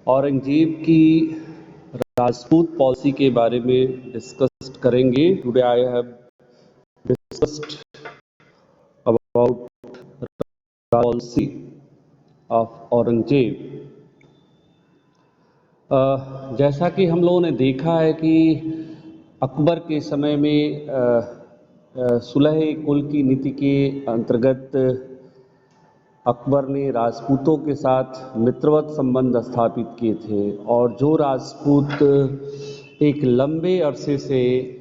औरंगजेब की राजपूत पॉलिसी के बारे में डिस्कस करेंगे। Today I have discussed about policy of Aurangzeb. जैसा कि हम लोगों ने देखा है कि अकबर के समय में सुलह कुल की नीति के अंतर्गत अकबर ने राजपूतों के साथ मित्रवत संबंध स्थापित किए थे, और जो राजपूत एक लंबे अरसे से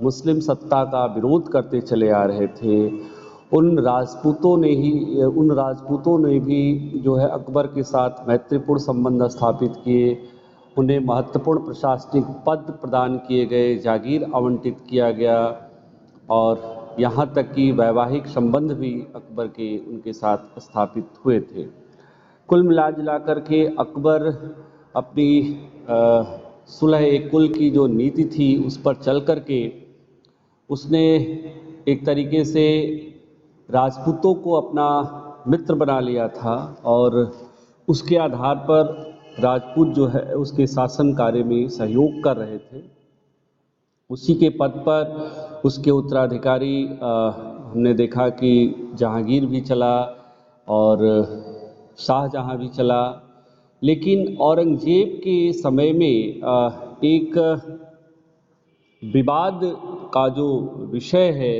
मुस्लिम सत्ता का विरोध करते चले आ रहे थे, उन राजपूतों ने भी जो है अकबर के साथ मैत्रीपूर्ण संबंध स्थापित किए। उन्हें महत्वपूर्ण प्रशासनिक पद प्रदान किए गए, जागीर आवंटित किया गया, और यहाँ तक कि वैवाहिक संबंध भी अकबर के उनके साथ स्थापित हुए थे। कुल मिला कर के अकबर अपनी सुलह कुल की जो नीति थी उस पर चल कर के उसने एक तरीके से राजपूतों को अपना मित्र बना लिया था, और उसके आधार पर राजपूत जो है उसके शासन कार्य में सहयोग कर रहे थे। उसी के पद पर उसके उत्तराधिकारी हमने देखा कि जहांगीर भी चला और शाहजहां भी चला। लेकिन औरंगजेब के समय में एक विवाद का जो विषय है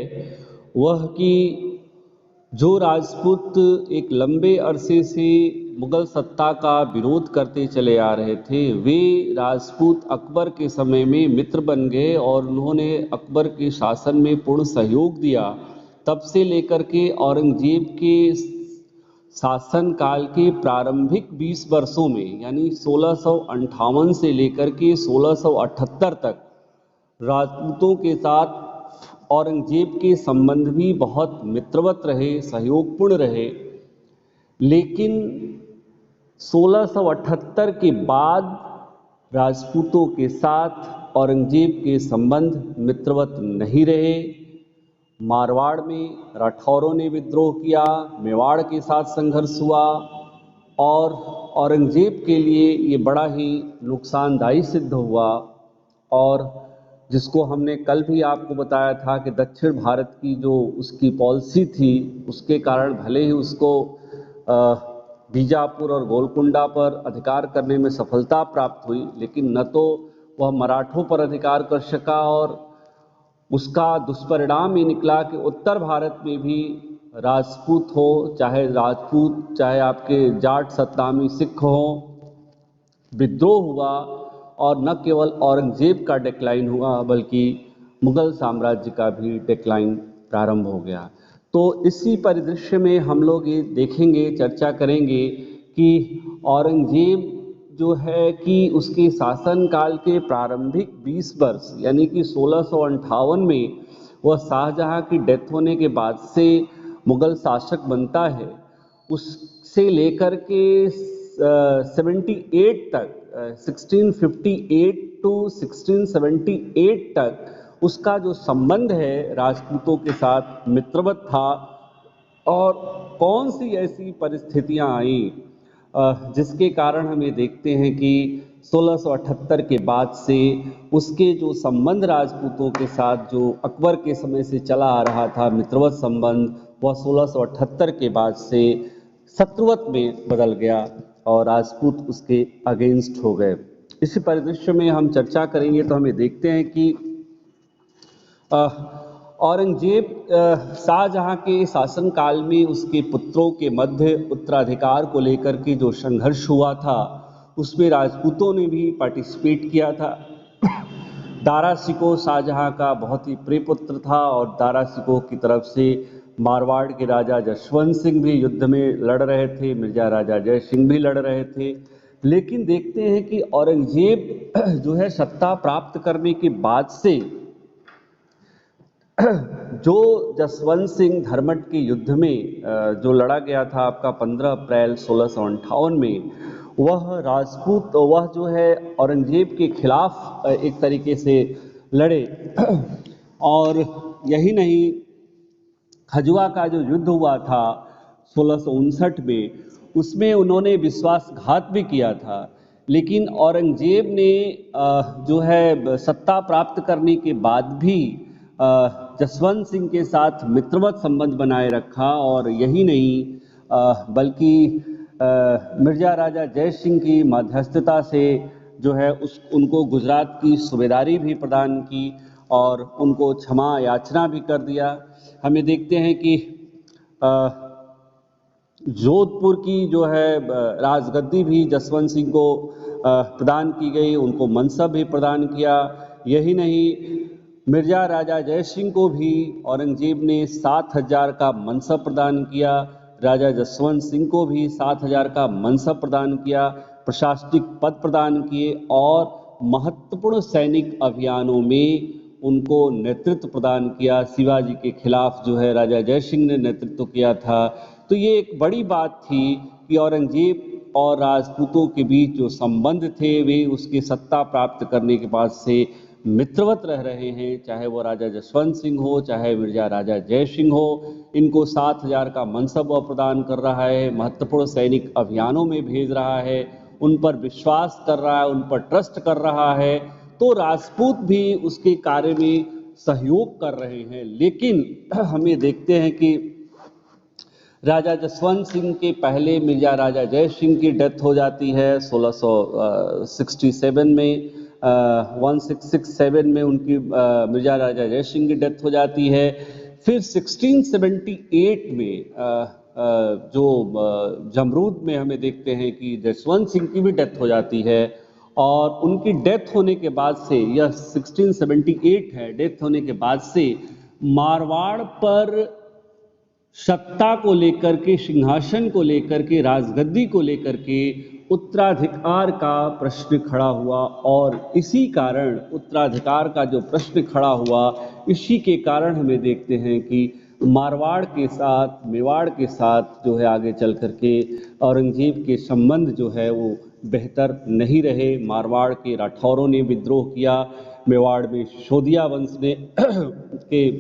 वह कि जो राजपूत एक लंबे अरसे से मुगल सत्ता का विरोध करते चले आ रहे थे, वे राजपूत अकबर के समय में मित्र बन गए और उन्होंने अकबर के शासन में पूर्ण सहयोग दिया। तब से लेकर के औरंगजेब के शासन काल के प्रारंभिक 20 वर्षों में, यानी 1658 से लेकर के 1678 तक राजपूतों के साथ औरंगजेब के संबंध भी बहुत मित्रवत रहे, सहयोगपूर्ण रहे। लेकिन 1678 के बाद राजपूतों के साथ औरंगजेब के संबंध मित्रवत नहीं रहे। मारवाड़ में राठौरों ने विद्रोह किया, मेवाड़ के साथ संघर्ष हुआ, और औरंगजेब के लिए ये बड़ा ही नुकसानदायी सिद्ध हुआ। और जिसको हमने कल भी आपको बताया था कि दक्षिण भारत की जो उसकी पॉलिसी थी उसके कारण भले ही उसको बीजापुर और गोलकुंडा पर अधिकार करने में सफलता प्राप्त हुई, लेकिन न तो वह मराठों पर अधिकार कर सका, और उसका दुष्परिणाम ये निकला कि उत्तर भारत में भी राजपूत चाहे आपके जाट सतनामी सिख हो, विद्रोह हुआ, और न केवल औरंगजेब का डिक्लाइन हुआ बल्कि मुगल साम्राज्य का भी डिक्लाइन प्रारंभ हो गया। तो इसी परिदृश्य में हम लोग ये देखेंगे, चर्चा करेंगे कि औरंगजेब जो है कि उसके शासनकाल के प्रारंभिक 20 वर्ष, यानी कि 1658 में वह शाहजहां की डेथ होने के बाद से मुगल शासक बनता है, उससे लेकर के 78 तक 1658 टू 1678 तक उसका जो संबंध है राजपूतों के साथ मित्रवत था। और कौन सी ऐसी परिस्थितियां आई जिसके कारण हम ये देखते हैं कि 1678 के बाद से उसके जो संबंध राजपूतों के साथ जो अकबर के समय से चला आ रहा था मित्रवत संबंध, वह 1678 के बाद से शत्रुवत में बदल गया और राजपूत उसके अगेंस्ट हो गए। इसी परिदृश्य में हम चर्चा करेंगे तो हमें देखते हैं कि औरंगजेब शाहजहां के शासनकाल में उसके पुत्रों के मध्य उत्तराधिकार को लेकर के जो संघर्ष हुआ था उसमें राजपूतों ने भी पार्टिसिपेट किया था। दारा शिकोह शाहजहां का बहुत ही प्रिय पुत्र था, और दारा शिकोह की तरफ से मारवाड़ के राजा जसवंत सिंह भी युद्ध में लड़ रहे थे, मिर्जा राजा जय सिंह भी लड़ रहे थे। लेकिन देखते हैं कि औरंगजेब जो है सत्ता प्राप्त करने के बाद से जो जसवंत सिंह धर्मट के युद्ध में जो लड़ा गया था आपका 15 अप्रैल 1658 में, वह जो है औरंगजेब के खिलाफ एक तरीके से लड़े। और यही नहीं, खजुआ का जो युद्ध हुआ था 1659 में, उसमें उन्होंने विश्वासघात भी किया था। लेकिन औरंगजेब ने जो है सत्ता प्राप्त करने के बाद भी जसवंत सिंह के साथ मित्रवत संबंध बनाए रखा, और यही नहीं बल्कि मिर्जा राजा जय सिंह की मध्यस्थता से जो है उनको गुजरात की सूबेदारी भी प्रदान की और उनको क्षमा याचना भी कर दिया। हमें देखते हैं कि जोधपुर की जो है राजगद्दी भी जसवंत सिंह को प्रदान की गई, उनको मनसब भी प्रदान किया। यही नहीं, मिर्जा राजा जय सिंह को भी औरंगजेब ने 7,000 का मनसब प्रदान किया, राजा जसवंत सिंह को भी 7,000 का मनसब प्रदान किया, प्रशासनिक पद प्रदान किए और महत्वपूर्ण सैनिक अभियानों में उनको नेतृत्व प्रदान किया। शिवाजी के खिलाफ जो है राजा जय सिंह ने नेतृत्व किया था। तो ये एक बड़ी बात थी कि औरंगजेब और राजपूतों के बीच जो संबंध थे वे उसके सत्ता प्राप्त करने के बाद से मित्रवत रह रहे हैं, चाहे वो राजा जसवंत सिंह हो, चाहे मिर्जा राजा जय सिंह हो। इनको 7,000 का मनसब प्रदान कर रहा है, महत्वपूर्ण सैनिक अभियानों में भेज रहा है, उन पर विश्वास कर रहा है, उन पर ट्रस्ट कर रहा है। तो राजपूत भी उसके कार्य में सहयोग कर रहे हैं। लेकिन हमें देखते हैं कि राजा जसवंत सिंह के पहले मिर्जा राजा जय सिंह की डेथ हो जाती है 1667 में। 1667 में उनकी मिर्जा राजा जय सिंह की डेथ हो जाती है। फिर 1678 में जो जमरूद में हमें देखते हैं कि जसवंत सिंह की भी डेथ हो जाती है, और उनकी डेथ होने के बाद से, यह 1678 है, डेथ होने के बाद से मारवाड़ पर सत्ता को लेकर के, सिंहासन को लेकर के, राजगद्दी को लेकर के उत्तराधिकार का प्रश्न खड़ा हुआ। और इसी कारण उत्तराधिकार का जो प्रश्न खड़ा हुआ, इसी के कारण हमें देखते हैं कि मारवाड़ के साथ, मेवाड़ के साथ जो है आगे चल करके औरंगजेब के संबंध जो है वो बेहतर नहीं रहे। मारवाड़ के राठौरों ने विद्रोह किया, मेवाड़ में सोदिया वंश ने के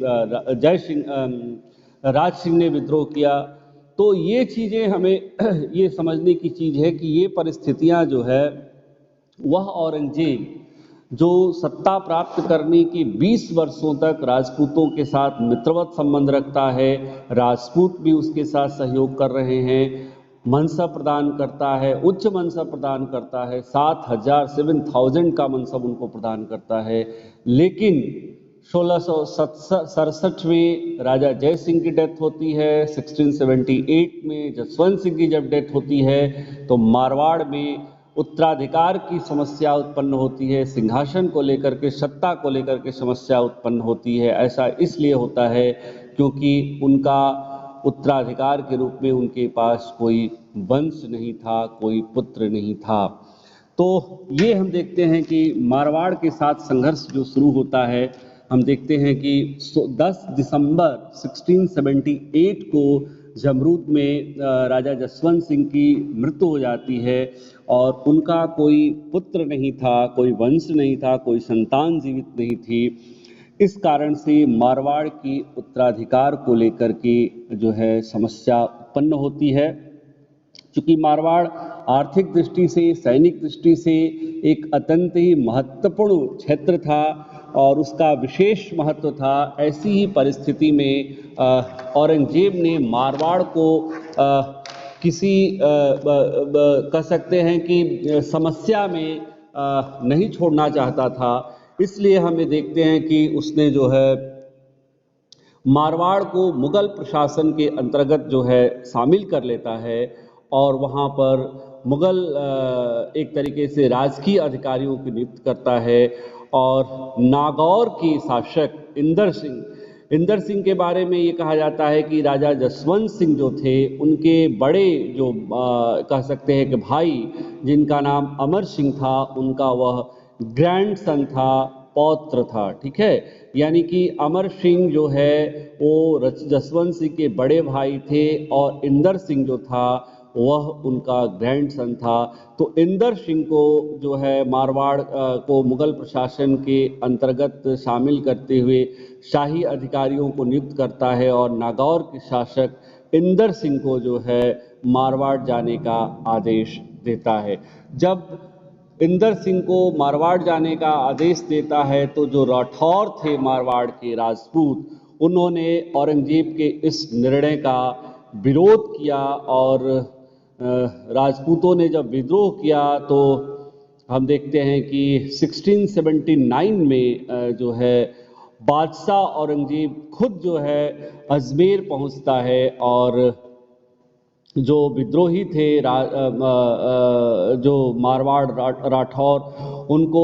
जय सिंह राज सिंह ने विद्रोह किया। तो ये चीज़ें हमें ये समझने की चीज़ है कि ये परिस्थितियां जो है वह औरंगजेब जो सत्ता प्राप्त करने के 20 वर्षों तक राजपूतों के साथ मित्रवत संबंध रखता है, राजपूत भी उसके साथ सहयोग कर रहे हैं, मनसब प्रदान करता है, उच्च मनसब प्रदान करता है, 7,000 का मनसब उनको प्रदान करता है। लेकिन 1667 में राजा जय सिंह की डेथ होती है, 1678 में जसवंत सिंह की जब डेथ होती है तो मारवाड़ में उत्तराधिकार की समस्या उत्पन्न होती है, सिंहासन को लेकर के, सत्ता को लेकर के समस्या उत्पन्न होती है। ऐसा इसलिए होता है क्योंकि उनका उत्तराधिकार के रूप में उनके पास कोई वंश नहीं था, कोई पुत्र नहीं था। तो ये हम देखते हैं कि मारवाड़ के साथ संघर्ष जो शुरू होता है, हम देखते हैं कि 10 दिसंबर 1678 को जमरूद में राजा जसवंत सिंह की मृत्यु हो जाती है, और उनका कोई पुत्र नहीं था, कोई वंश नहीं था, कोई संतान जीवित नहीं थी। इस कारण से मारवाड़ की उत्तराधिकार को लेकर के जो है समस्या उत्पन्न होती है। चूँकि मारवाड़ आर्थिक दृष्टि से, सैनिक दृष्टि से एक अत्यंत ही महत्वपूर्ण क्षेत्र था और उसका विशेष महत्व था, ऐसी ही परिस्थिति में औरंगजेब ने मारवाड़ को किसी कह सकते हैं कि समस्या में नहीं छोड़ना चाहता था। इसलिए हमें देखते हैं कि उसने जो है मारवाड़ को मुगल प्रशासन के अंतर्गत जो है शामिल कर लेता है, और वहाँ पर मुगल एक तरीके से राजकीय अधिकारियों की नियुक्त करता है। और नागौर के शासक इंदर सिंह के बारे में ये कहा जाता है कि राजा जसवंत सिंह जो थे, उनके बड़े जो कह सकते हैं कि भाई, जिनका नाम अमर सिंह था, उनका वह ग्रैंडसन था, पौत्र था। ठीक है, यानी कि अमर सिंह जो है वो जसवंत सिंह के बड़े भाई थे, और इंदर सिंह जो था वह उनका ग्रैंडसन था। तो इंदर सिंह को जो है मारवाड़ को मुगल प्रशासन के अंतर्गत शामिल करते हुए शाही अधिकारियों को नियुक्त करता है, और नागौर के शासक इंदर सिंह को जो है मारवाड़ जाने का आदेश देता है। जब इंदर सिंह को मारवाड़ जाने का आदेश देता है तो जो राठौर थे मारवाड़ के राजपूत, उन्होंने औरंगजेब के इस निर्णय का विरोध किया और राजपूतों ने जब विद्रोह किया तो हम देखते हैं कि 1679 में जो है बादशाह औरंगजेब खुद जो है अजमेर पहुंचता है और जो विद्रोही थे जो मारवाड़ राठौर, उनको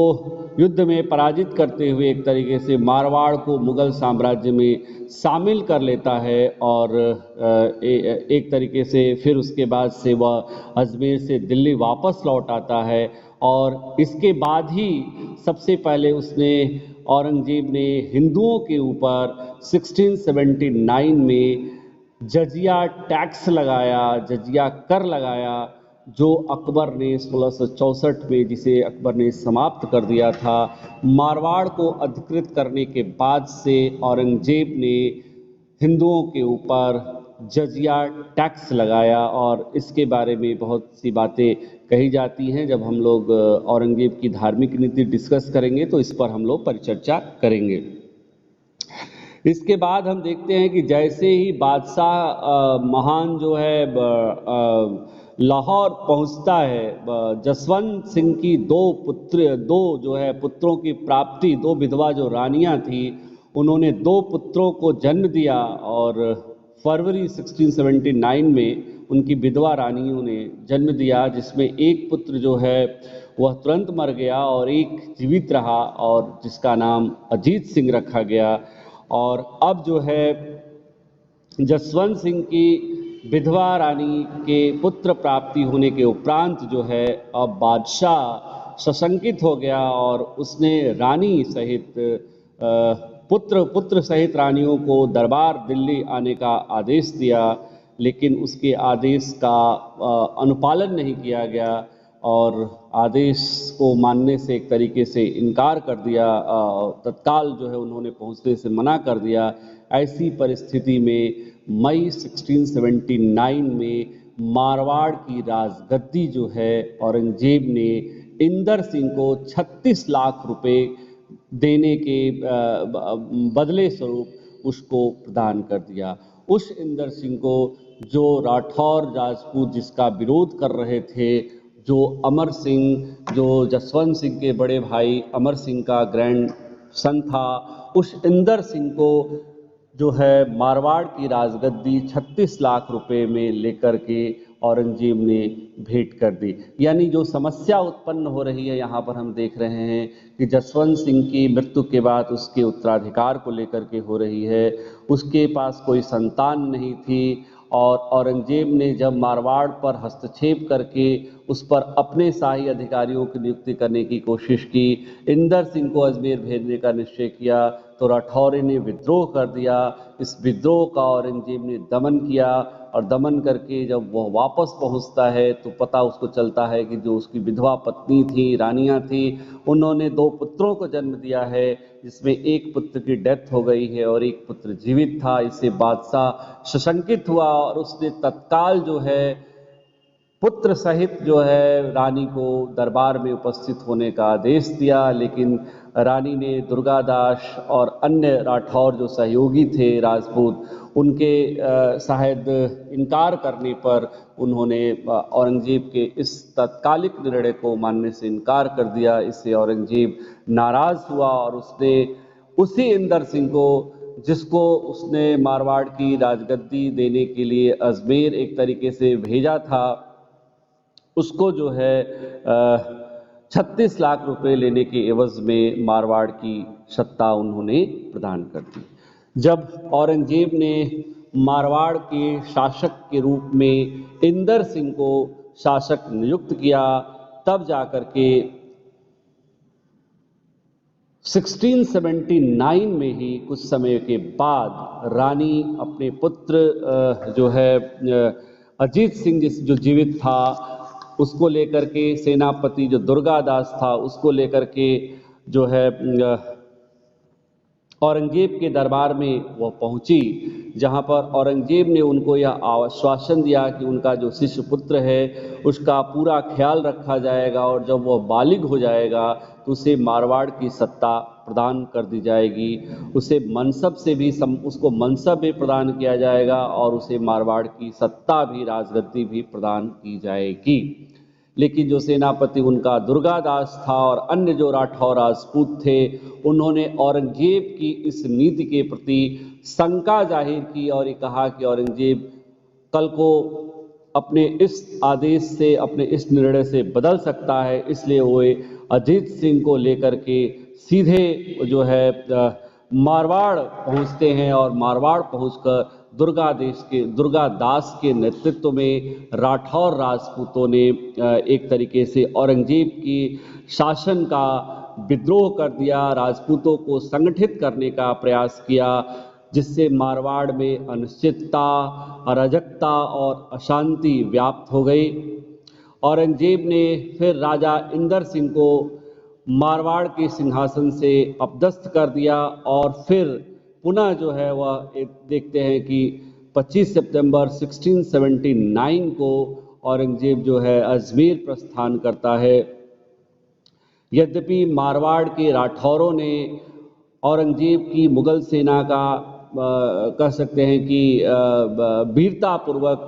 युद्ध में पराजित करते हुए एक तरीके से मारवाड़ को मुगल साम्राज्य में शामिल कर लेता है और एक तरीके से फिर उसके बाद से वह अजमेर से दिल्ली वापस लौट आता है। और इसके बाद ही सबसे पहले उसने औरंगजेब ने हिंदुओं के ऊपर 1679 में जजिया टैक्स लगाया, जजिया कर लगाया, जो अकबर ने 1664 में जिसे अकबर ने समाप्त कर दिया था। मारवाड़ को अधिकृत करने के बाद से औरंगजेब ने हिंदुओं के ऊपर जजिया टैक्स लगाया और इसके बारे में बहुत सी बातें कही जाती हैं। जब हम लोग औरंगजेब की धार्मिक नीति डिस्कस करेंगे तो इस पर हम लोग परिचर्चा करेंगे। इसके बाद हम देखते हैं कि जैसे ही बादशाह महान जो है लाहौर पहुंचता है, जसवंत सिंह की दो जो है पुत्रों की प्राप्ति, दो विधवा जो रानियां थी, उन्होंने दो पुत्रों को जन्म दिया और फरवरी 1679 में उनकी विधवा रानियों ने जन्म दिया, जिसमें एक पुत्र जो है वह तुरंत मर गया और एक जीवित रहा और जिसका नाम अजीत सिंह रखा गया। और अब जो है जसवंत सिंह की विधवा रानी के पुत्र प्राप्ति होने के उपरांत जो है अब बादशाह सशंकित हो गया और उसने रानी सहित पुत्र सहित रानियों को दरबार दिल्ली आने का आदेश दिया, लेकिन उसके आदेश का अनुपालन नहीं किया गया और आदेश को मानने से एक तरीके से इनकार कर दिया, तत्काल जो है उन्होंने पहुंचने से मना कर दिया। ऐसी परिस्थिति में मई 1679 में मारवाड़ की राजगद्दी जो है औरंगजेब ने इंदर सिंह को 36 लाख रुपए देने के बदले स्वरूप उसको प्रदान कर दिया। उस इंदर सिंह को जो राठौर राजपूत जिसका विरोध कर रहे थे, जो अमर सिंह, जो जसवंत सिंह के बड़े भाई अमर सिंह का ग्रैंड सन था, उस इंदर सिंह को जो है मारवाड़ की राजगद्दी 36 लाख रुपए में लेकर के औरंगजेब ने भेंट कर दी। यानी जो समस्या उत्पन्न हो रही है यहाँ पर हम देख रहे हैं कि जसवंत सिंह की मृत्यु के बाद उसके उत्तराधिकार को लेकर के हो रही है। उसके पास कोई संतान नहीं थी और औरंगजेब ने जब मारवाड़ पर हस्तक्षेप करके उस पर अपने शाही अधिकारियों की नियुक्ति करने की कोशिश की, इंदर सिंह को अजमेर भेजने का निश्चय किया, तो राठौर ने विद्रोह कर दिया। इस विद्रोह का औरंगजेब ने दमन किया और दमन करके जब वह वापस पहुंचता है तो पता उसको चलता है कि जो उसकी विधवा पत्नी थी, रानियां थी, उन्होंने दो पुत्रों को जन्म दिया है, जिसमें एक पुत्र की डेथ हो गई है और एक पुत्र जीवित था। इससे बादशाह सशंकित हुआ और उसने तत्काल जो है पुत्र सहित जो है रानी को दरबार में उपस्थित होने का आदेश दिया, लेकिन रानी ने दुर्गादास और अन्य राठौर जो सहयोगी थे राजपूत, उनके शायद इनकार करने पर उन्होंने औरंगजेब के इस तात्कालिक निर्णय को मानने से इनकार कर दिया। इससे औरंगजेब नाराज हुआ और उसने उसी इंदर सिंह को, जिसको उसने मारवाड़ की राजगद्दी देने के लिए अजमेर एक तरीके से भेजा था, उसको जो है 36 लाख रुपए लेने के एवज में मारवाड़ की सत्ता उन्होंने प्रदान कर दी। जब औरंगजेब ने मारवाड़ के शासक के रूप में इंदर सिंह को शासक नियुक्त किया, तब जाकर के 1679 में ही कुछ समय के बाद रानी अपने पुत्र जो है अजीत सिंह जो जीवित था उसको लेकर के, सेनापति जो दुर्गादास था उसको लेकर के जो है औरंगजेब के दरबार में वह पहुंची, जहां पर औरंगजेब ने उनको यह आश्वासन दिया कि उनका जो शिष्य पुत्र है उसका पूरा ख्याल रखा जाएगा और जब वह बालिग हो जाएगा तो उसे मारवाड़ की सत्ता प्रदान कर दी जाएगी, उसे मनसब से भी उसको मनसब भी प्रदान किया जाएगा और उसे मारवाड़ की सत्ता भी, राजगद्दी भी प्रदान की जाएगी। लेकिन जो सेनापति उनका दुर्गादास था और अन्य जो राठौर राजपूत थे, उन्होंने औरंगजेब की इस नीति के प्रति शंका जाहिर की और ये कहा कि औरंगजेब कल को अपने इस आदेश से, अपने इस निर्णय से बदल सकता है, इसलिए वो अजीत सिंह को लेकर के सीधे जो है मारवाड़ पहुंचते हैं और मारवाड़ पहुंचकर दुर्गादास के नेतृत्व में राठौर राजपूतों ने एक तरीके से औरंगजेब की शासन का विद्रोह कर दिया, राजपूतों को संगठित करने का प्रयास किया, जिससे मारवाड़ में अनिश्चितता, अराजकता और अशांति व्याप्त हो गई। औरंगजेब ने फिर राजा इंदर सिंह को मारवाड़ के सिंहासन से अपदस्थ कर दिया और फिर पुनः जो है वह देखते हैं कि 25 सितंबर 1679 को औरंगजेब जो है अजमेर प्रस्थान करता है। यद्यपि मारवाड़ के राठौरों ने औरंगजेब की मुगल सेना का कह सकते हैं कि वीरतापूर्वक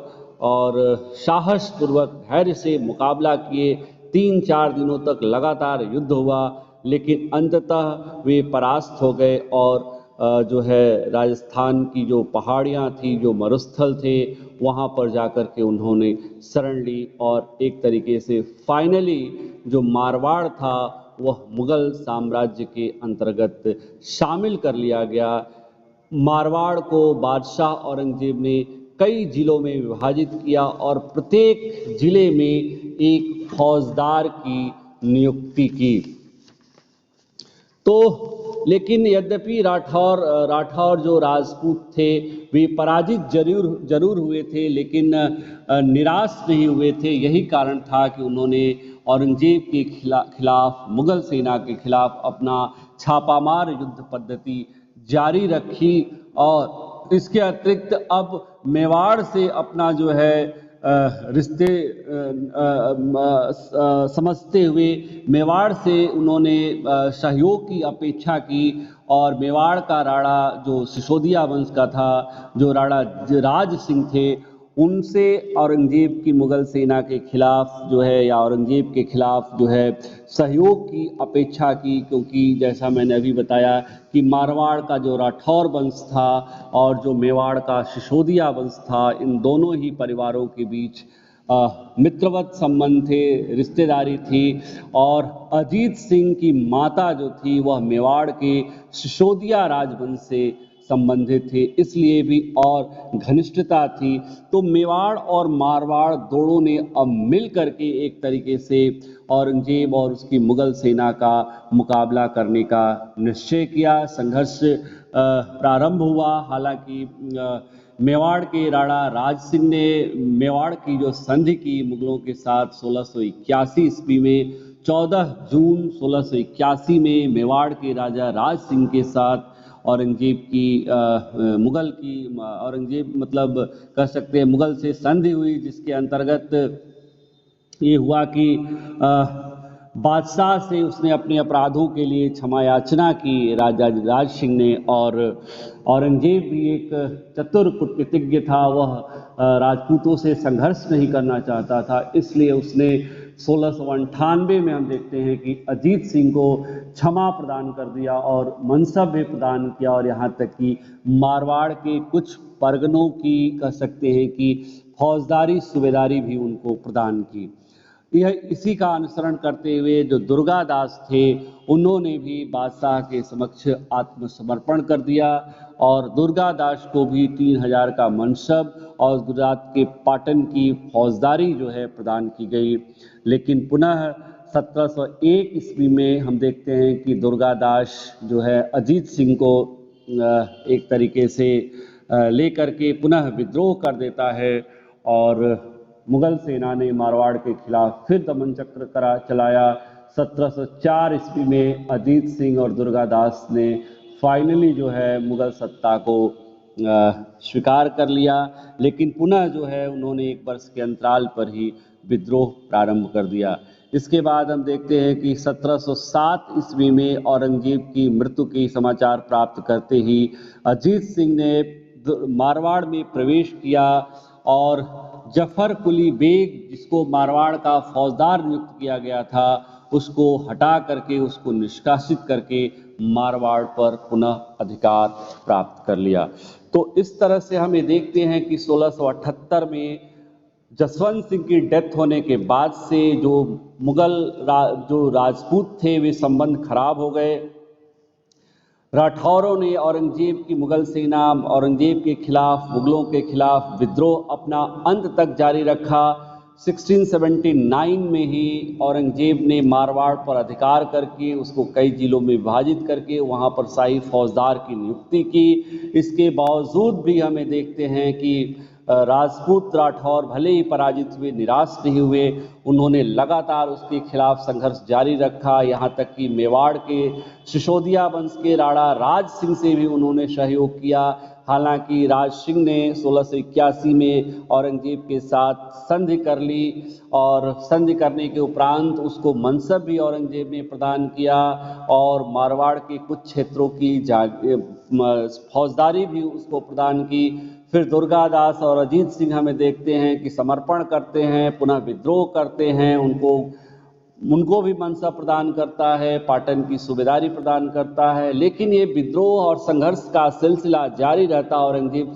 और साहसपूर्वक धैर्य से मुकाबला किए, 3-4 दिनों तक लगातार युद्ध हुआ, लेकिन अंततः वे परास्त हो गए और जो है राजस्थान की जो पहाड़ियाँ थी, जो मरुस्थल थे, वहाँ पर जाकर के उन्होंने शरण ली और एक तरीके से फाइनली जो मारवाड़ था वह मुगल साम्राज्य के अंतर्गत शामिल कर लिया गया। मारवाड़ को बादशाह औरंगजेब ने कई जिलों में विभाजित किया और प्रत्येक जिले में एक फौजदार की नियुक्ति की। तो लेकिन यद्यपि राठौर जो राजपूत थे वे पराजित जरूर हुए थे, लेकिन निराश नहीं हुए थे। यही कारण था कि उन्होंने औरंगजेब के खिलाफ, मुगल सेना के खिलाफ अपना छापामार युद्ध पद्धति जारी रखी और इसके अतिरिक्त अब मेवाड़ से अपना जो है रिश्ते समझते हुए मेवाड़ से उन्होंने सहयोग की अपेक्षा की और मेवाड़ का राणा जो सिसोदिया वंश का था, जो राणा राज सिंह थे, उनसे औरंगजेब की मुगल सेना के खिलाफ जो है या औरंगजेब के खिलाफ जो है सहयोग की अपेक्षा की, क्योंकि जैसा मैंने अभी बताया कि मारवाड़ का जो राठौर वंश था और जो मेवाड़ का सिसोदिया वंश था, इन दोनों ही परिवारों के बीच मित्रवत संबंध थे, रिश्तेदारी थी और अजीत सिंह की माता जो थी वह मेवाड़ के सिसोदिया राजवंश से संबंधित थे, इसलिए भी और घनिष्ठता थी। तो मेवाड़ और मारवाड़ दोनों ने अब मिल करके एक तरीके से औरंगजेब और उसकी मुगल सेना का मुकाबला करने का निश्चय किया। संघर्ष प्रारंभ हुआ। हालांकि मेवाड़ के राणा राज सिंह ने मेवाड़ की जो संधि की मुगलों के साथ 1681 ईस्वी में, 14 जून 1681 में मेवाड़ के राजा राज सिंह के साथ औरंगजेब की औरंगजेब मतलब कह सकते हैं मुगल से संधि हुई, जिसके अंतर्गत ये हुआ कि बादशाह से उसने अपने अपराधों के लिए क्षमा याचना की राजा राज सिंह ने, और औरंगजेब भी एक चतुर कूटनीतिज्ञ था, वह राजपूतों से संघर्ष नहीं करना चाहता था, इसलिए उसने 1698 में हम देखते हैं कि अजीत सिंह को क्षमा प्रदान कर दिया और मनसब भी प्रदान किया और यहाँ तक कि मारवाड़ के कुछ परगनों की कह सकते हैं कि फौजदारी सूबेदारी भी उनको प्रदान की। यह इसी का अनुसरण करते हुए जो दुर्गादास थे उन्होंने भी बादशाह के समक्ष आत्मसमर्पण कर दिया और दुर्गादास को भी 3000 का मनसब और गुजरात के पाटन की फौजदारी जो है प्रदान की गई। लेकिन पुनः 1701 ईस्वी में हम देखते हैं कि दुर्गादास जो है अजीत सिंह को एक तरीके से लेकर के पुनः विद्रोह कर देता है और मुगल सेना ने मारवाड़ के खिलाफ फिर दमन चक्र चलाया। 1704 ईस्वी में अजीत सिंह और दुर्गादास ने फाइनली जो है मुग़ल सत्ता को स्वीकार कर लिया, लेकिन पुनः जो है उन्होंने 1 वर्ष के अंतराल पर ही विद्रोह प्रारंभ कर दिया। इसके बाद हम देखते हैं कि 1707 ईस्वी में औरंगजेब की मृत्यु के समाचार प्राप्त करते ही अजीत सिंह ने मारवाड़ में प्रवेश किया और जफर कुली बेग, जिसको मारवाड़ का फौजदार नियुक्त किया गया था, उसको हटा करके, उसको निष्कासित करके मारवाड़ पर पुनः अधिकार प्राप्त कर लिया। तो इस तरह से हमें देखते हैं कि 1678 में जसवंत सिंह की डेथ होने के बाद से जो मुगल जो राजपूत थे वे संबंध खराब हो गए। राठौरों ने औरंगजेब की मुगल सेना औरंगजेब के खिलाफ, मुगलों के खिलाफ विद्रोह अपना अंत तक जारी रखा। 1679 में ही औरंगजेब ने मारवाड़ पर अधिकार करके उसको कई जिलों में विभाजित करके वहाँ पर शाही फौजदार की नियुक्ति की। इसके बावजूद भी हमें देखते हैं कि राजपूत राठौर भले ही पराजित हुए, निराश नहीं हुए, उन्होंने लगातार उसके खिलाफ संघर्ष जारी रखा। यहाँ तक कि मेवाड़ के सिसोदिया वंश के राणा राज सिंह से भी उन्होंने सहयोग किया। हालांकि राज सिंह ने 1681 में औरंगजेब के साथ संधि कर ली और संधि करने के उपरांत उसको मनसब भी औरंगजेब ने प्रदान किया और मारवाड़ के कुछ क्षेत्रों की फौजदारी भी उसको प्रदान की। फिर दुर्गादास और अजीत सिंह हमें देखते हैं कि समर्पण करते हैं, पुनः विद्रोह करते हैं, उनको भी मनसब प्रदान करता है, पाटन की सूबेदारी प्रदान करता है। लेकिन ये विद्रोह और संघर्ष का सिलसिला जारी रहता। औरंगजेब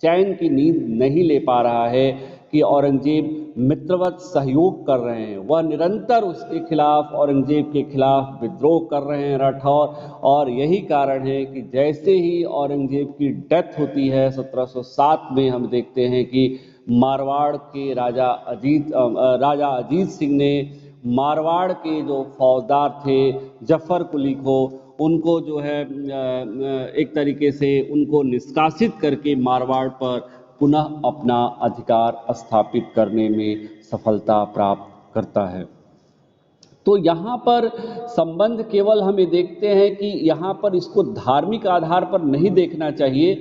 चैन की नींद नहीं ले पा रहा है कि औरंगजेब मित्रवत सहयोग कर रहे हैं। वह निरंतर उसके खिलाफ, औरंगजेब के खिलाफ विद्रोह कर रहे हैं राठौर। और यही कारण है कि जैसे ही औरंगजेब की डेथ होती है 1707 में, हम देखते हैं कि मारवाड़ के राजा अजीत सिंह ने मारवाड़ के जो फौजदार थे जफर कुली को, उनको जो है एक तरीके से उनको निष्कासित करके मारवाड़ पर पुनः अपना अधिकार स्थापित करने में सफलता प्राप्त करता है। तो यहाँ पर संबंध केवल हमें देखते हैं कि यहाँ पर इसको धार्मिक आधार पर नहीं देखना चाहिए।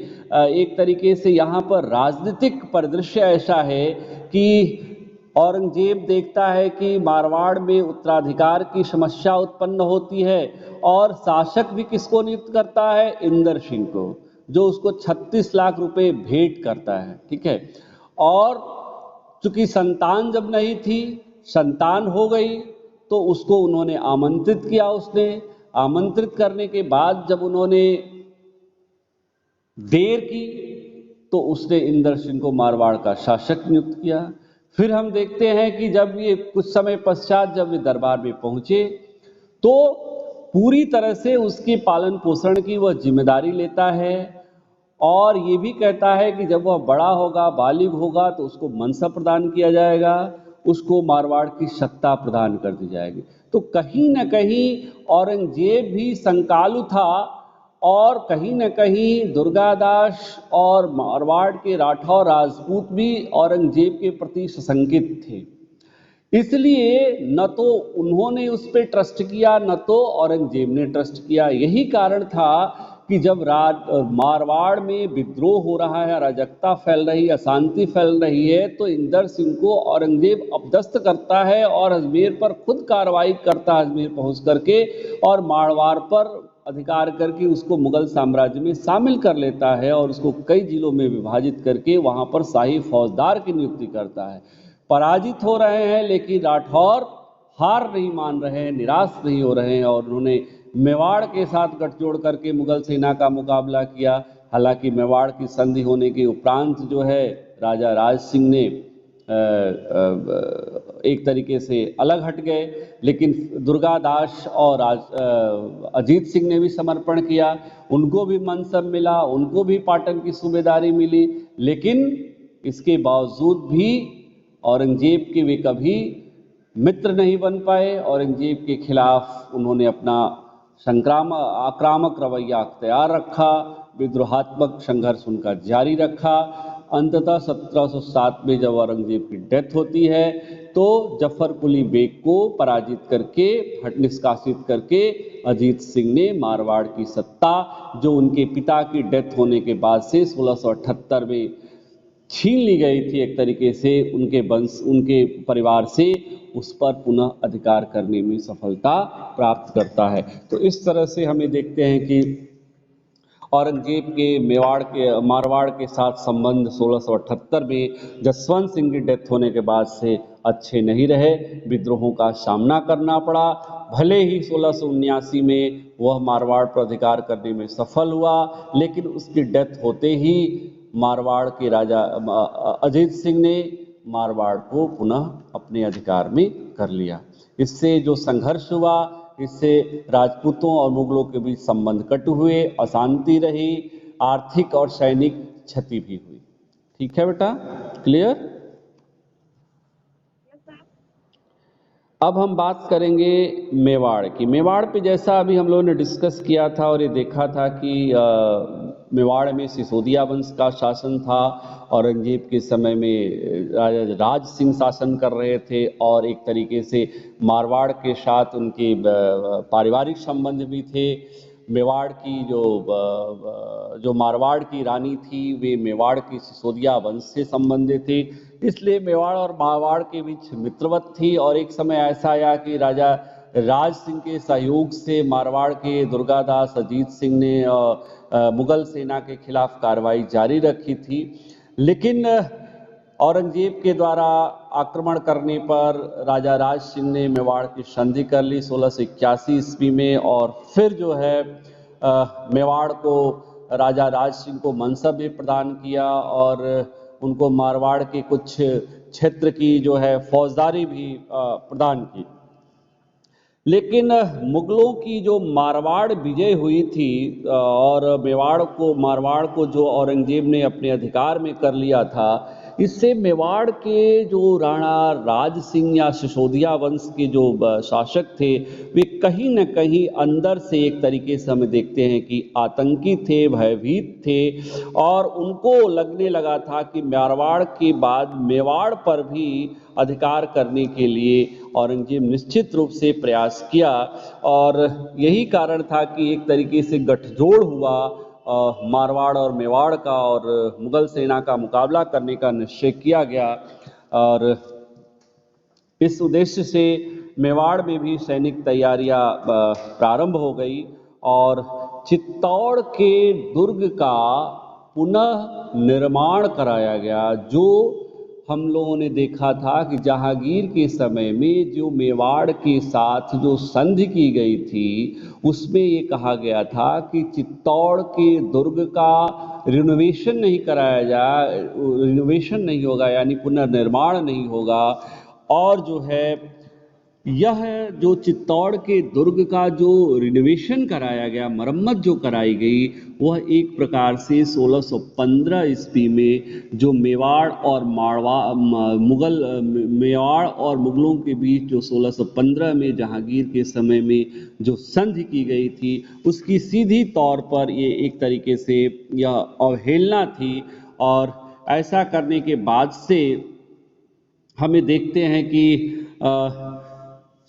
एक तरीके से यहाँ पर राजनीतिक परिदृश्य ऐसा है कि औरंगजेब देखता है कि मारवाड़ में उत्तराधिकार की समस्या उत्पन्न होती है और शासक भी किसको नियुक्त करता है? इंदर सिंह को, जो उसको 36 लाख रुपए भेंट करता है। ठीक है। और चूंकि संतान जब नहीं थी, संतान हो गई तो उसको उन्होंने आमंत्रित किया। उसने आमंत्रित करने के बाद जब उन्होंने देर की तो उसने इंदर सिंह को मारवाड़ का शासक नियुक्त किया। फिर हम देखते हैं कि जब ये कुछ समय पश्चात जब वे दरबार में पहुंचे तो पूरी तरह से उसके पालन पोषण की वह जिम्मेदारी लेता है और ये भी कहता है कि जब वह बड़ा होगा, बालिग होगा, तो उसको मनसब प्रदान किया जाएगा, उसको मारवाड़ की सत्ता प्रदान कर दी जाएगी। तो कहीं न कहीं औरंगजेब भी संकालु था और कहीं न कहीं दुर्गादास और मारवाड़ के राठौर राजपूत भी औरंगजेब के प्रति सशंकित थे। इसलिए न तो उन्होंने उस पर ट्रस्ट किया, न तो औरंगजेब ने ट्रस्ट किया। यही कारण था कि जब मारवाड़ में विद्रोह हो रहा है, अराजकता फैल रही, अशांति फैल रही है, तो इंदर सिंह को औरंगजेब अपदस्थ करता है और अजमेर पर खुद कार्रवाई करता है, अजमेर पहुंच करके, और मारवाड़ पर अधिकार करके उसको मुगल साम्राज्य में शामिल कर लेता है और उसको कई जिलों में विभाजित करके वहां पर शाही फौजदार की नियुक्ति करता है। पराजित हो रहे हैं लेकिन राठौर हार नहीं मान रहे हैं, निराश नहीं हो रहे हैं और उन्होंने मेवाड़ के साथ गठजोड़ करके मुगल सेना का मुकाबला किया। हालांकि मेवाड़ की संधि होने के उपरांत जो है राजा राज सिंह ने एक तरीके से अलग हट गए, लेकिन दुर्गादास और अजीत सिंह ने भी समर्पण किया, उनको भी मनसब मिला, उनको भी पाटन की सूबेदारी मिली। लेकिन इसके बावजूद भी औरंगजेब के वे कभी मित्र नहीं बन पाए। औरंगजेब के खिलाफ उन्होंने अपना आक्रामक रवैया अख्तियार रखा, विद्रोहात्मक संघर्ष उनका जारी रखा। अंततः 1707 में जब औरंगजेब की डेथ होती है तो जफर कुली बेग को पराजित करके निष्कासित करके अजीत सिंह ने मारवाड़ की सत्ता जो उनके पिता की डेथ होने के बाद से 1678 में छीन ली गई थी एक तरीके से उनके वंश उनके परिवार से, उस पर पुनः अधिकार करने में सफलता प्राप्त करता है। तो इस तरह से हमें देखते हैं कि औरंगजेब के मारवाड़ के साथ संबंध 1678 में जसवंत सिंह की डेथ होने के बाद से अच्छे नहीं रहे, विद्रोहों का सामना करना पड़ा। भले ही 1679 में वह मारवाड़ पर अधिकार करने में सफल हुआ, लेकिन उसकी डेथ होते ही मारवाड़ के राजा अजीत सिंह ने मारवाड़ को पुनः अपने अधिकार में कर लिया। इससे जो संघर्ष हुआ, इससे राजपूतों और मुगलों के बीच संबंध कट हुए, अशांति रही, आर्थिक और सैनिक क्षति भी हुई। ठीक है बेटा, क्लियर? अब हम बात करेंगे मेवाड़ की। मेवाड़ पे जैसा अभी हम लोगों ने डिस्कस किया था और ये देखा था कि मेवाड़ में सिसोदिया वंश का शासन था, औरंगजेब के समय में राजा राज सिंह शासन कर रहे थे और एक तरीके से मारवाड़ के साथ उनके पारिवारिक संबंध भी थे। मेवाड़ की जो मारवाड़ की रानी थी वे मेवाड़ की सिसोदिया वंश से संबंधित थी, इसलिए मेवाड़ और मारवाड़ के बीच मित्रवत थी। और एक समय ऐसा आया कि राजा राज सिंह के सहयोग से मारवाड़ के दुर्गादास अजीत सिंह ने मुगल सेना के खिलाफ कार्रवाई जारी रखी थी, लेकिन औरंगजेब के द्वारा आक्रमण करने पर राजा राज सिंह ने मेवाड़ की संधि कर ली 1681 ईस्वी में, और फिर जो है मेवाड़ को राजा राज सिंह को मनसब भी प्रदान किया और उनको मारवाड़ के कुछ क्षेत्र की जो है फौजदारी भी प्रदान की। लेकिन मुगलों की जो मारवाड़ विजय हुई थी और मारवाड़ को जो औरंगजेब ने अपने अधिकार में कर लिया था, इससे मेवाड़ के जो राणा राज सिंह या सिसोदिया वंश के जो शासक थे, वे कहीं न कहीं अंदर से एक तरीके से हमें देखते हैं कि आतंकी थे, भयभीत थे, और उनको लगने लगा था कि मारवाड़ के बाद मेवाड़ पर भी अधिकार करने के लिए औरंगजेब निश्चित रूप से प्रयास किया। और यही कारण था कि एक तरीके से गठजोड़ हुआ मारवाड़ और मेवाड़ का, और मुगल सेना का मुकाबला करने का निश्चय किया गया। और इस उद्देश्य से मेवाड़ में भी सैनिक तैयारियां प्रारंभ हो गई और चित्तौड़ के दुर्ग का पुनः निर्माण कराया गया। जो हम लोगों ने देखा था कि जहांगीर के समय में जो मेवाड़ के साथ जो संधि की गई थी, उसमें ये कहा गया था कि चित्तौड़ के दुर्ग का रिनोवेशन नहीं कराया जाए, रिनोवेशन नहीं होगा, यानी पुनर्निर्माण नहीं होगा, और जो है यह जो चित्तौड़ के दुर्ग का जो रिनोवेशन कराया गया, मरम्मत जो कराई गई, वह एक प्रकार से 1615 ईस्वी में जो मेवाड़ और मुगलों के बीच जो 1615 में जहांगीर के समय में जो संधि की गई थी, उसकी सीधी तौर पर ये एक तरीके से यह अवहेलना थी। और ऐसा करने के बाद से हमें देखते हैं कि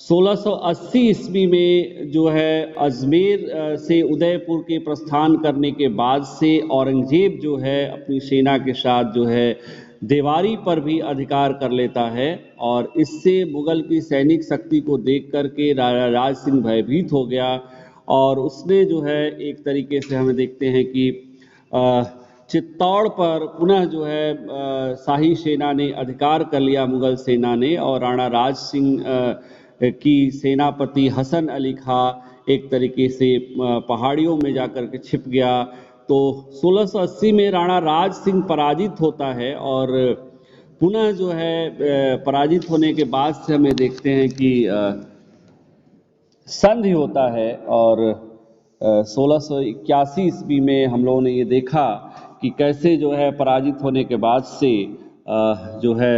1680 ईस्वी में जो है अजमेर से उदयपुर के प्रस्थान करने के बाद से औरंगजेब जो है अपनी सेना के साथ जो है देवारी पर भी अधिकार कर लेता है, और इससे मुगल की सैनिक शक्ति को देख करके राजा राज सिंह भयभीत हो गया, और उसने जो है एक तरीके से हमें देखते हैं कि चित्तौड़ पर पुनः जो है शाही सेना ने अधिकार कर लिया, मुगल सेना ने, और राणा राज सिंह की सेनापति हसन अली खां एक तरीके से पहाड़ियों में जाकर के छिप गया। तो 1680 में राणा राज सिंह पराजित होता है, और पुनः जो है पराजित होने के बाद से हमें देखते हैं कि संधि होता है, और 1681 ईस्वी में हम लोगों ने ये देखा कि कैसे जो है पराजित होने के बाद से जो है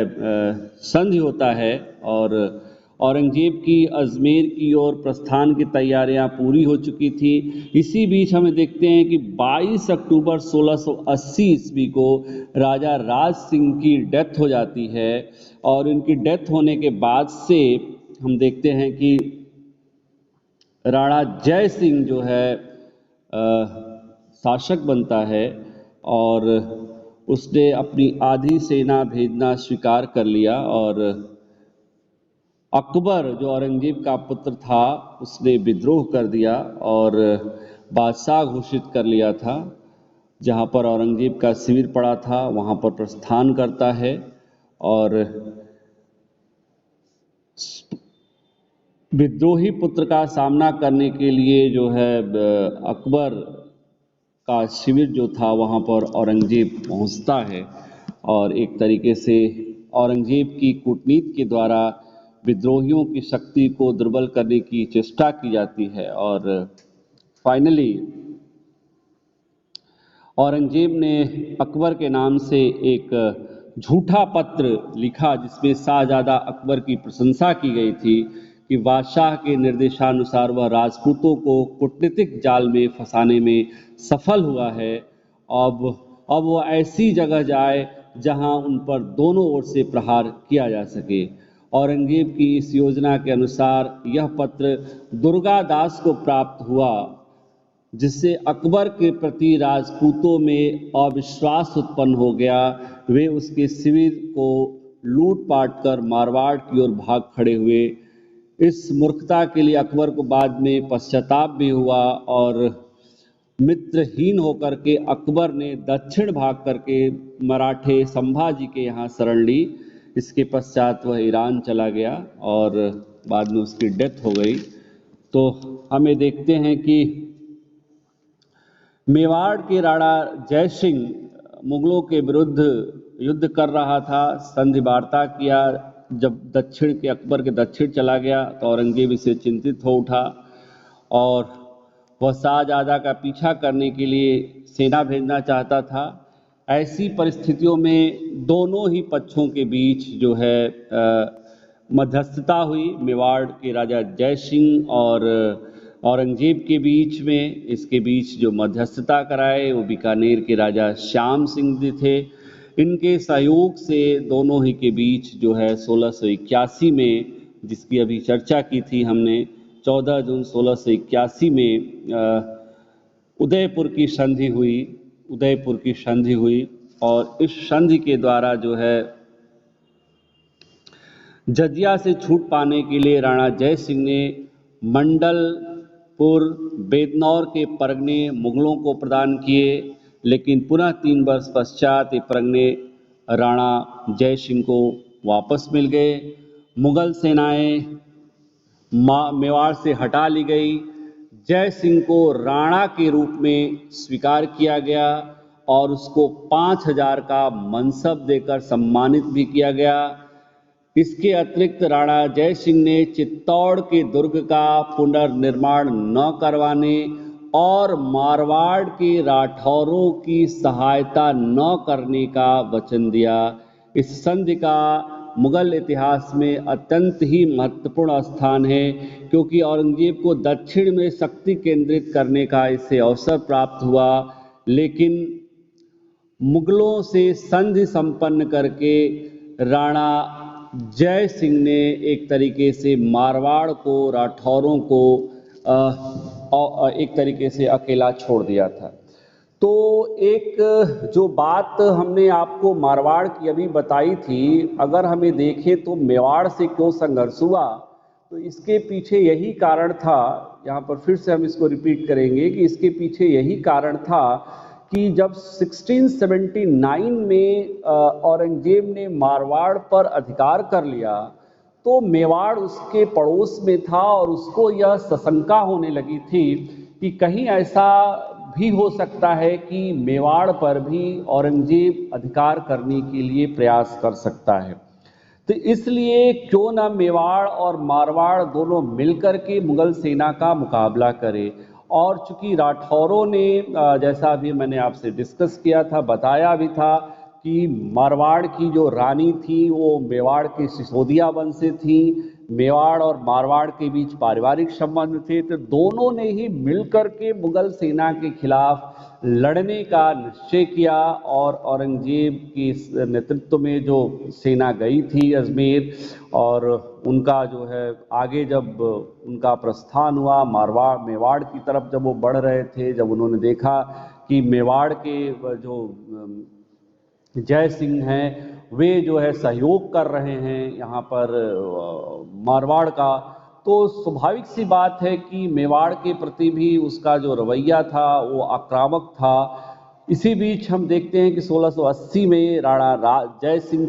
संधि होता है, और औरंगजेब की अजमेर की ओर प्रस्थान की तैयारियां पूरी हो चुकी थी। इसी बीच हमें देखते हैं कि 22 अक्टूबर 1680 ईस्वी को राजा राज सिंह की डेथ हो जाती है और इनकी डेथ होने के बाद से हम देखते हैं कि राणा जय सिंह जो है शासक बनता है और उसने अपनी आधी सेना भेजना स्वीकार कर लिया और अकबर जो औरंगजेब का पुत्र था उसने विद्रोह कर दिया और बादशाह घोषित कर लिया था। जहाँ पर औरंगजेब का शिविर पड़ा था वहाँ पर प्रस्थान करता है और विद्रोही पुत्र का सामना करने के लिए जो है अकबर का शिविर जो था वहाँ पर औरंगजेब पहुँचता है और एक तरीके से औरंगजेब की कूटनीति के द्वारा विद्रोहियों की शक्ति को दुर्बल करने की चेष्टा की जाती है और फाइनली औरंगजेब ने अकबर के नाम से एक झूठा पत्र लिखा जिसमें शाहजादा अकबर की प्रशंसा की गई थी कि बादशाह के निर्देशानुसार वह राजपूतों को कूटनीतिक जाल में फंसाने में सफल हुआ है। अब वह ऐसी जगह जाए जहां उन पर दोनों ओर से प्रहार किया जा सके। औरंगजेब की इस योजना के अनुसार यह पत्र दुर्गादास को प्राप्त हुआ जिससे अकबर के प्रति राजपूतों में अविश्वास उत्पन्न हो गया। वे उसके शिविर को लूट पाट कर मारवाड़ की ओर भाग खड़े हुए। इस मूर्खता के लिए अकबर को बाद में पश्चाताप भी हुआ और मित्रहीन होकर के अकबर ने दक्षिण भाग करके मराठे संभाजी के यहाँ शरण ली। इसके पश्चात वह ईरान चला गया और बाद में उसकी डेथ हो गई। तो हमें देखते हैं कि मेवाड़ के राणा जय सिंह मुगलों के विरुद्ध युद्ध कर रहा था, संधि वार्ता किया। जब दक्षिण के अकबर के दक्षिण चला गया तो औरंगजेब इसे चिंतित हो उठा और वह शाहजादा का पीछा करने के लिए सेना भेजना चाहता था। ऐसी परिस्थितियों में दोनों ही पक्षों के बीच जो है मध्यस्थता हुई मेवाड़ के राजा जय सिंह और औरंगजेब के बीच में। इसके बीच जो मध्यस्थता कराए वो बीकानेर के राजा श्याम सिंह जी थे। इनके सहयोग से दोनों ही के बीच जो है 1681 में, जिसकी अभी चर्चा की थी हमने, 14 जून 1681 में उदयपुर की संधि हुई और इस संधि के द्वारा जो है जजिया से छूट पाने के लिए राणा जय सिंह ने मंडलपुर बेदनौर के परगने मुगलों को प्रदान किए, लेकिन पुनः 3 वर्ष पश्चात ये परगने राणा जय सिंह को वापस मिल गए। मुगल सेनाएं मेवाड़ से हटा ली गई। जय सिंह को राणा के रूप में स्वीकार किया गया और उसको 5000 का मनसब देकर सम्मानित भी किया गया। इसके अतिरिक्त राणा जय सिंह ने चित्तौड़ के दुर्ग का पुनर्निर्माण न करवाने और मारवाड़ के राठौरों की सहायता न करने का वचन दिया। इस संधि का मुगल इतिहास में अत्यंत ही महत्वपूर्ण स्थान है क्योंकि औरंगजेब को दक्षिण में शक्ति केंद्रित करने का इससे अवसर प्राप्त हुआ, लेकिन मुगलों से संधि संपन्न करके राणा जय सिंह ने एक तरीके से मारवाड़ को, राठौरों को एक तरीके से अकेला छोड़ दिया था। तो एक जो बात हमने आपको मारवाड़ की अभी बताई थी, अगर हमें देखें तो मेवाड़ से क्यों संघर्ष हुआ, तो इसके पीछे यही कारण था, यहाँ पर फिर से हम इसको रिपीट करेंगे कि इसके पीछे यही कारण था कि जब 1679 में औरंगजेब ने मारवाड़ पर अधिकार कर लिया तो मेवाड़ उसके पड़ोस में था और उसको यह सशंका होने लगी थी कि कहीं ऐसा भी हो सकता है कि मेवाड़ पर भी औरंगजेब अधिकार करने के लिए प्रयास कर सकता है। तो इसलिए क्यों ना मेवाड़ और मारवाड़ दोनों मिलकर के मुगल सेना का मुकाबला करें। और चूंकि राठौरों ने, जैसा अभी मैंने आपसे डिस्कस किया था, बताया भी था कि मारवाड़ की जो रानी थी वो मेवाड़ के सिसोदिया वंश से थी, मेवाड़ और मारवाड़ के बीच पारिवारिक संबंध थे, तो दोनों ने ही मिलकर के मुगल सेना के खिलाफ लड़ने का निश्चय किया और औरंगजेब के नेतृत्व में जो सेना गई थी अजमेर, और उनका जो है आगे जब उनका प्रस्थान हुआ मेवाड़ की तरफ जब वो बढ़ रहे थे, जब उन्होंने देखा कि मेवाड़ के जो जय सिंह हैं वे जो है सहयोग कर रहे हैं यहाँ पर मारवाड़ का, तो स्वाभाविक सी बात है कि मेवाड़ के प्रति भी उसका जो रवैया था वो आक्रामक था। इसी बीच हम देखते हैं कि 1680 में राज सिंह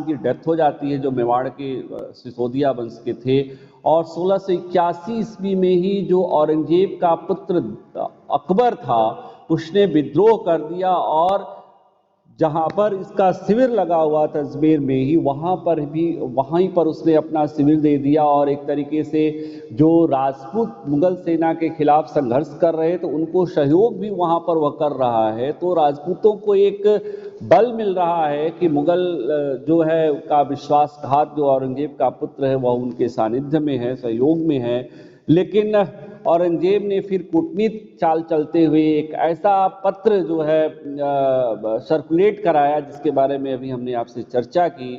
की डेथ हो जाती है, जो मेवाड़ के सिसोदिया वंश के थे, और 1681 ईस्वी में ही जो औरंगजेब का पुत्र अकबर था उसने विद्रोह कर दिया, और जहाँ पर इसका शिविर लगा हुआ था अजमेर में ही, वहीं पर उसने अपना शिविर दे दिया, और एक तरीके से जो राजपूत मुगल सेना के खिलाफ संघर्ष कर रहे थे उनको सहयोग भी वहाँ पर वह कर रहा है। तो राजपूतों को एक बल मिल रहा है कि मुगल जो है का विश्वासघात जो औरंगजेब का पुत्र है वह उनके सानिध्य में है, सहयोग में है। लेकिन औरंगजेब ने फिर कूटनीति चाल चलते हुए एक ऐसा पत्र जो है सर्कुलेट कराया, जिसके बारे में अभी हमने आपसे चर्चा की,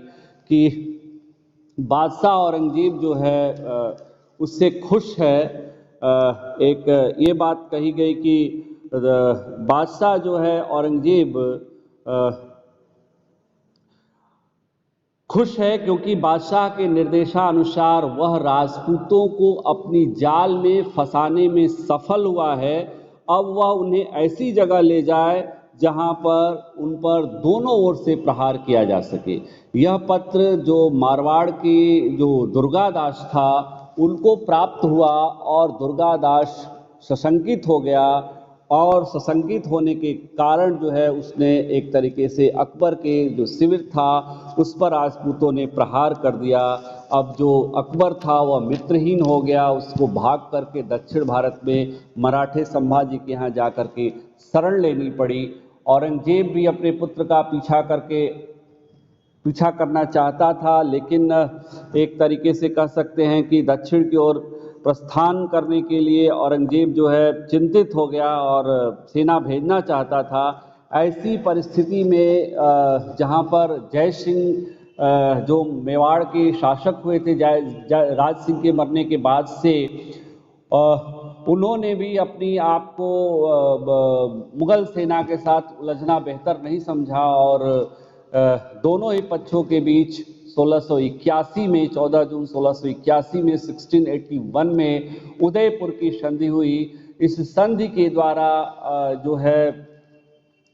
कि बादशाह औरंगजेब जो है उससे खुश है। एक ये बात कही गई कि बादशाह जो है औरंगजेब खुश है क्योंकि बादशाह के निर्देशानुसार वह राजपूतों को अपनी जाल में फंसाने में सफल हुआ है। अब वह उन्हें ऐसी जगह ले जाए जहां पर उन पर दोनों ओर से प्रहार किया जा सके। यह पत्र जो मारवाड़ के जो दुर्गादास था उनको प्राप्त हुआ, और दुर्गादास सशंकित हो गया, और सशंकित होने के कारण जो है उसने एक तरीके से अकबर के जो शिविर था उस पर राजपूतों ने प्रहार कर दिया। अब जो अकबर था वह मित्रहीन हो गया, उसको भाग करके दक्षिण भारत में मराठे संभाजी के यहाँ जा कर के शरण लेनी पड़ी। औरंगजेब भी अपने पुत्र का पीछा करना चाहता था, लेकिन एक तरीके से कह सकते हैं कि दक्षिण की ओर प्रस्थान करने के लिए औरंगजेब जो है चिंतित हो गया और सेना भेजना चाहता था। ऐसी परिस्थिति में जहां पर जय सिंह जो मेवाड़ के शासक हुए थे राज सिंह के मरने के बाद से, उन्होंने भी अपनी आप को मुगल सेना के साथ उलझना बेहतर नहीं समझा, और दोनों ही पक्षों के बीच 1681 में 14 जून 1681 में 1681 में उदयपुर की संधि हुई। इस संधि के द्वारा जो है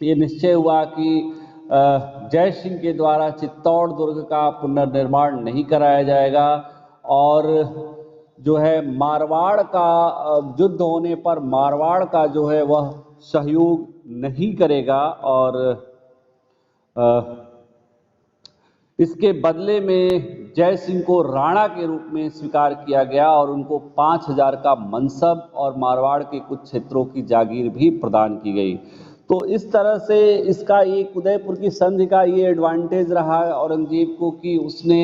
ये निश्चय हुआ कि जय सिंह के द्वारा चित्तौड़ दुर्ग का पुनर्निर्माण नहीं कराया जाएगा, और जो है मारवाड़ का युद्ध होने पर मारवाड़ का जो है वह सहयोग नहीं करेगा, और इसके बदले में जय सिंह को राणा के रूप में स्वीकार किया गया, और उनको 5000 का मनसब और मारवाड़ के कुछ क्षेत्रों की जागीर भी प्रदान की गई। तो इस तरह से इसका एक उदयपुर की संधि का ये एडवांटेज रहा औरंगजेब को कि उसने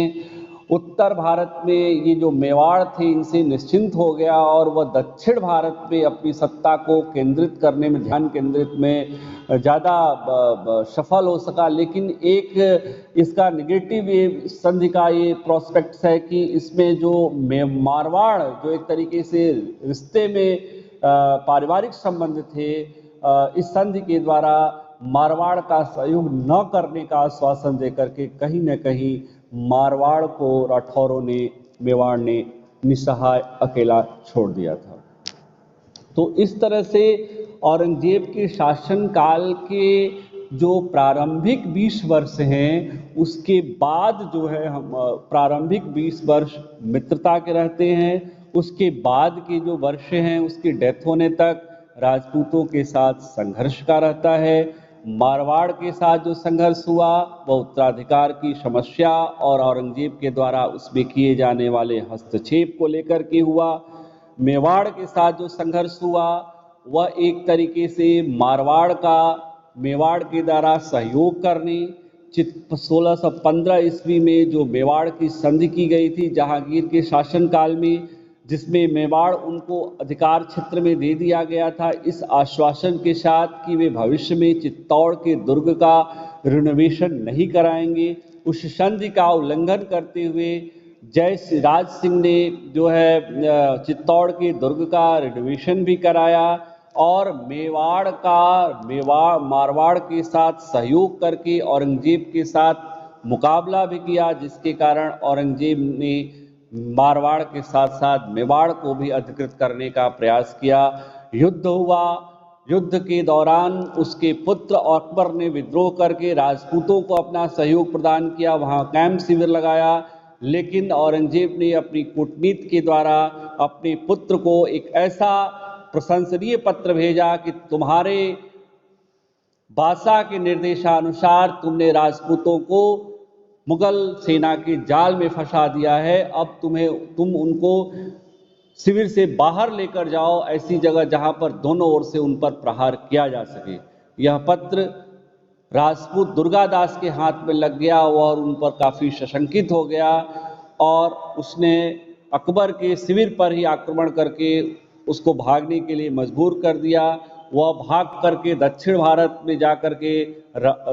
उत्तर भारत में ये जो मेवाड़ थे इनसे निश्चिंत हो गया, और वह दक्षिण भारत में अपनी सत्ता को केंद्रित करने में ध्यान केंद्रित में ज़्यादा सफल हो सका। लेकिन एक इसका निगेटिव ये संधि का ये प्रोस्पेक्ट्स है कि इसमें जो मारवाड़ जो एक तरीके से रिश्ते में पारिवारिक संबंध थे, इस संधि के द्वारा मारवाड़ का सहयोग न करने का आश्वासन देकर के कहीं न कहीं मारवाड़ को राठौरों ने मेवाड़ ने निसहाय अकेला छोड़ दिया था। तो इस तरह से औरंगजेब के शासनकाल के जो प्रारंभिक 20 वर्ष हैं उसके बाद जो है हम प्रारंभिक 20 वर्ष मित्रता के रहते हैं, उसके बाद के जो वर्ष हैं उसकी डेथ होने तक राजपूतों के साथ संघर्ष का रहता है। मारवाड़ के साथ जो संघर्ष हुआ वह उत्तराधिकार की समस्या और औरंगजेब के द्वारा उसमें किए जाने वाले हस्तक्षेप को लेकर के हुआ। मेवाड़ के साथ जो संघर्ष हुआ वह एक तरीके से मारवाड़ का मेवाड़ के द्वारा सहयोग करने 1615 ईस्वी में जो मेवाड़ की संधि की गई थी जहांगीर के शासनकाल में, जिसमें मेवाड़ उनको अधिकार क्षेत्र में दे दिया गया था, इस आश्वासन के साथ कि वे भविष्य में चित्तौड़ के दुर्ग का रिनोवेशन नहीं कराएंगे। उस संधि का उल्लंघन करते हुए जय राज सिंह ने जो है चित्तौड़ के दुर्ग का रिनोवेशन भी कराया और मारवाड़ के साथ सहयोग करके औरंगजेब के साथ मुकाबला भी किया, जिसके कारण औरंगजेब ने मारवाड़ के साथ साथ मेवाड़ को भी अधिकृत करने का प्रयास किया। युद्ध हुआ। युद्ध के दौरान उसके पुत्र अकबर ने विद्रोह करके राजपूतों को अपना सहयोग प्रदान किया, वहां कैंप शिविर लगाया, लेकिन औरंगजेब ने अपनी कूटनीति के द्वारा अपने पुत्र को एक ऐसा प्रशंसनीय पत्र भेजा कि तुम्हारे बादशाह के निर्देशानुसार तुमने राजपूतों को मुगल सेना के जाल में फंसा दिया है, अब तुम उनको शिविर से बाहर लेकर जाओ, ऐसी जगह जहां पर दोनों ओर से उन पर प्रहार किया जा सके। यह पत्र राजपूत दुर्गादास के हाथ में लग गया और उन पर काफ़ी सशंकित हो गया और उसने अकबर के शिविर पर ही आक्रमण करके उसको भागने के लिए मजबूर कर दिया। वह भाग करके दक्षिण भारत में जाकर के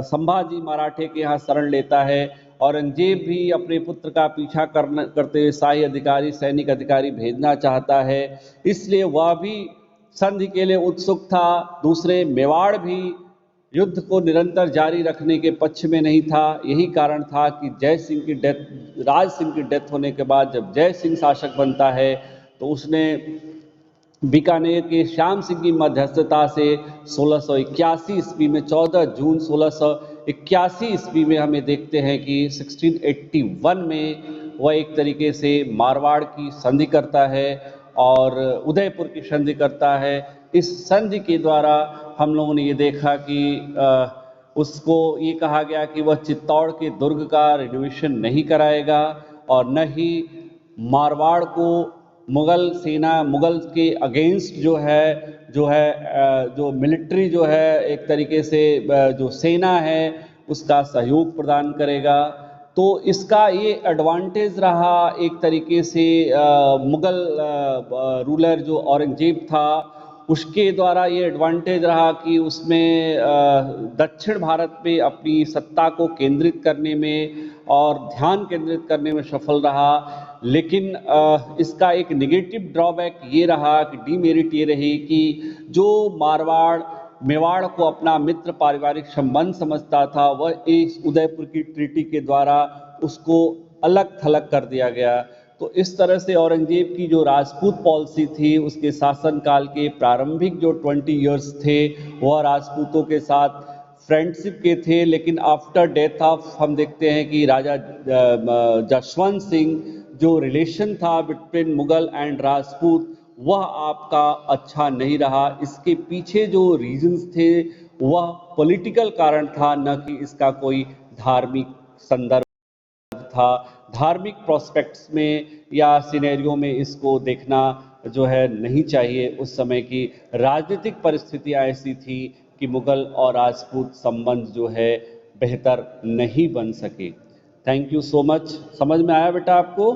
संभाजी मराठे के यहाँ शरण लेता है। औरंगजेब भी अपने पुत्र का पीछा करते हुए शाही अधिकारी, सैनिक अधिकारी भेजना चाहता है, इसलिए वह भी संधि के लिए उत्सुक था। दूसरे मेवाड़ भी युद्ध को निरंतर जारी रखने के पक्ष में नहीं था। यही कारण था कि राज सिंह की डेथ होने के बाद जब जय सिंह शासक बनता है तो उसने बीकानेर के श्याम सिंह की मध्यस्थता से 1681 ईस्वी में 14 जून 1681 ईस्वी में हमें देखते हैं कि 1681 में वह एक तरीके से मारवाड़ की संधि करता है और उदयपुर की संधि करता है। इस संधि के द्वारा हम लोगों ने ये देखा कि उसको ये कहा गया कि वह चित्तौड़ के दुर्ग का रिनोवेशन नहीं कराएगा और न ही मारवाड़ को मुगल के अगेंस्ट जो मिलिट्री जो है एक तरीके से जो सेना है उसका सहयोग प्रदान करेगा। तो इसका ये एडवांटेज रहा एक तरीके से मुगल रूलर जो औरंगजेब था उसके द्वारा ये एडवांटेज रहा कि उसमें दक्षिण भारत में अपनी सत्ता को केंद्रित करने में और ध्यान केंद्रित करने में सफल रहा। लेकिन इसका एक नेगेटिव ड्रॉबैक ये रहा कि डीमेरिट ये रही कि जो मारवाड़ मेवाड़ को अपना मित्र पारिवारिक संबंध समझता था वह इस उदयपुर की ट्रीटी के द्वारा उसको अलग थलग कर दिया गया। तो इस तरह से औरंगजेब की जो राजपूत पॉलिसी थी उसके शासनकाल के प्रारंभिक जो 20 इयर्स थे वह राजपूतों के साथ फ्रेंडशिप के थे, लेकिन आफ्टर डेथ ऑफ हम देखते हैं कि राजा जसवंत सिंह जो रिलेशन था बिटवीन मुगल एंड राजपूत वह आपका अच्छा नहीं रहा। इसके पीछे जो रीजंस थे वह पॉलिटिकल कारण था, न कि इसका कोई धार्मिक संदर्भ था। धार्मिक प्रोस्पेक्ट्स में या सिनेरियो में इसको देखना जो है नहीं चाहिए। उस समय की राजनीतिक परिस्थितियां ऐसी थी कि मुगल और राजपूत संबंध जो है बेहतर नहीं बन सके। Thank you so much. समझ में आया बेटा आपको?